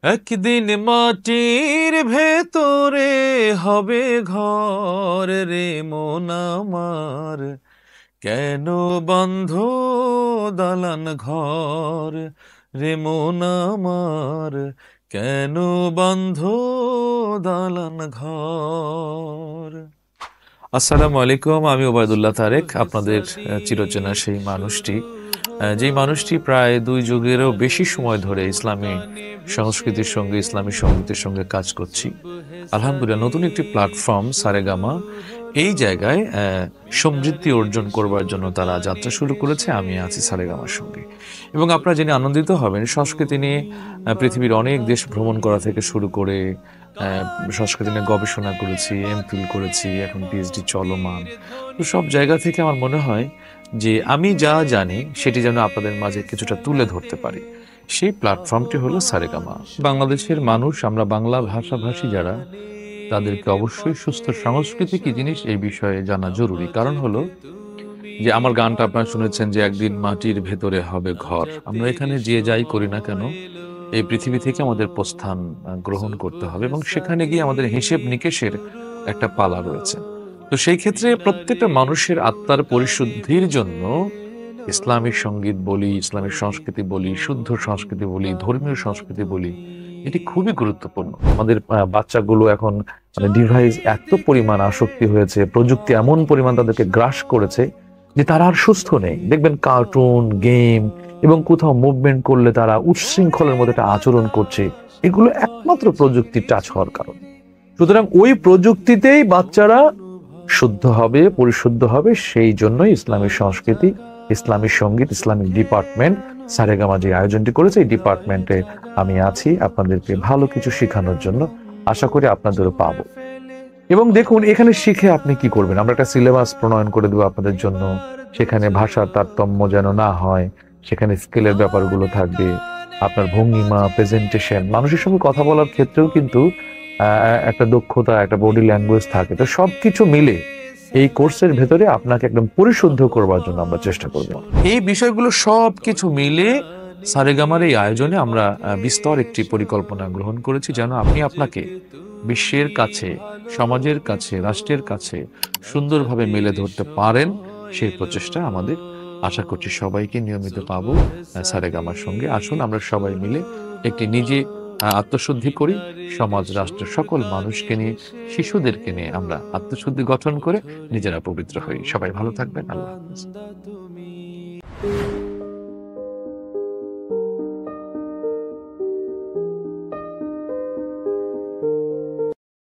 একদিন মাটির ভেতরে হবে ঘর রে মন আমার, কেন বন্ধ দালান ঘর রে মন আমার, কেন বন্ধ দালান ঘর। আসসালামু আলাইকুম, আমি ওবায়দুল্লাহ তারেক, আপনাদের চিরচেনা সেই মানুষটি, যেই মানুষটি প্রায় 2 যুগেরও বেশি সময় ধরে ইসলামী সংস্কৃতির সঙ্গে ইসলামী সঙ্গীতের সঙ্গে কাজ করছি। আলহামদুলিল্লাহ, নতুন একটি প্ল্যাটফর্ম সারেগামা এই জায়গায় সমৃদ্ধি অর্জন করবার জন্য তারা যাত্রা শুরু করেছে। আমি আছি সারেগামার সঙ্গে, এবং আপনারা জেনে আনন্দিত হবেন, সংস্কৃতি নিয়ে পৃথিবীর অনেক দেশ ভ্রমণ করা থেকে শুরু করে সংস্কৃতি নিয়ে গবেষণা করেছি, এমফিল করেছি, এখন পিএইচডি চলমান। তো সব জায়গা থেকে আমার মনে হয় যে আমি যা জানি সেটি যেন আপনাদের মাঝে কিছুটা তুলে ধরতে পারি। সেই প্ল্যাটফর্মটি হলো সারেগামা। বাংলাদেশের মানুষ, আমরা বাংলা ভাষাভাষী যারা, তাদেরকে অবশ্যই সুস্থ সংস্কৃতি কি জিনিস এই বিষয়ে জানা জরুরি। কারণ হলো যে আমার গানটা আপনারা শুনেছেন যে একদিন মাটির ভেতরে হবে ঘর। আমরা এখানে যে যাই করি না কেন, এই পৃথিবী থেকে আমাদের প্রস্থান গ্রহণ করতে হবে, এবং সেখানে গিয়ে আমাদের হিসেব নিকেশের একটা পালা রয়েছে। তো সেই ক্ষেত্রে প্রত্যেকটা মানুষের আত্মার পরিশুদ্ধির জন্য ইসলামিক সঙ্গীত বলি, ইসলামিক সংস্কৃতি বলি, শুদ্ধ সংস্কৃতি বলি, ধর্মীয় সংস্কৃতি বলি, এটি খুবই গুরুত্বপূর্ণ। আমাদের বাচ্চাগুলো এখন ডিভাইস এত পরিমাণ আসক্তি হয়েছে, প্রযুক্তি এমন পরিমাণ তাদেরকে গ্রাস করেছে যে তারা আর সুস্থ নেই। দেখবেন কার্টুন, গেম এবং কোথাও মুভমেন্ট করলে তারা উচ্ছৃঙ্খলের মধ্যে একটা আচরণ করছে। এগুলো একমাত্র প্রযুক্তির টাচ হওয়ার কারণ। সুতরাং ওই প্রযুক্তিতেই বাচ্চারা শুদ্ধ হবে, পরিশুদ্ধ হবে। সেই জন্যই ইসলামিক সংস্কৃতি, ইসলামিক সঙ্গীত, ইসলামিক ডিপার্টমেন্ট সারেগামা যে আয়োজনটি করেছে, এই ডিপার্টমেন্টে আমি আছি আপনাদেরকে ভালো কিছু শেখানোর জন্য। আশা করি আপনাদেরও পাবো। এবং দেখুন, এখানে শিখে আপনি কি করবেন, আমরা একটা সিলেবাস প্রণয়ন করে দেবো আপনাদের জন্য। সেখানে ভাষার তারতম্য যেন না হয়, সেখানে স্কেলের ব্যাপারগুলো থাকবে, আপনার ভঙ্গিমা, প্রেজেন্টেশন, মানুষের সঙ্গে কথা বলার ক্ষেত্রেও কিন্তু একটা দক্ষতা, একটা বডি ল্যাঙ্গুয়েজ থাকে। তো সবকিছু মিলে এই কোর্সের ভেতরে আপনাকে একদম পরিশুদ্ধ করবার জন্য আমরা চেষ্টা করব। এই বিষয়গুলো সবকিছু মিলে সারেগামার এই আয়োজনে আমরা বিস্তর একটি পরিকল্পনা গ্রহণ করেছি, যেন আপনি আপনাকে বিশ্বের কাছে, সমাজের কাছে, রাষ্ট্রের কাছে সুন্দরভাবে মেলে ধরতে পারেন। সেই প্রচেষ্টা আমাদের। আশা করছি সবাইকে নিয়মিত পাবো সারেগামার সঙ্গে। আসুন আমরা সবাই মিলে একটি নিজে আত্মশুদ্ধি করি, সমাজ, রাষ্ট্র, সকল মানুষকে নিয়ে, শিশুদেরকে নিয়ে আমরা আত্মশুদ্ধি গঠন করে নিজেরা পবিত্র হই। সবাই ভালো থাকবেন। আল্লাহ হাফেজ।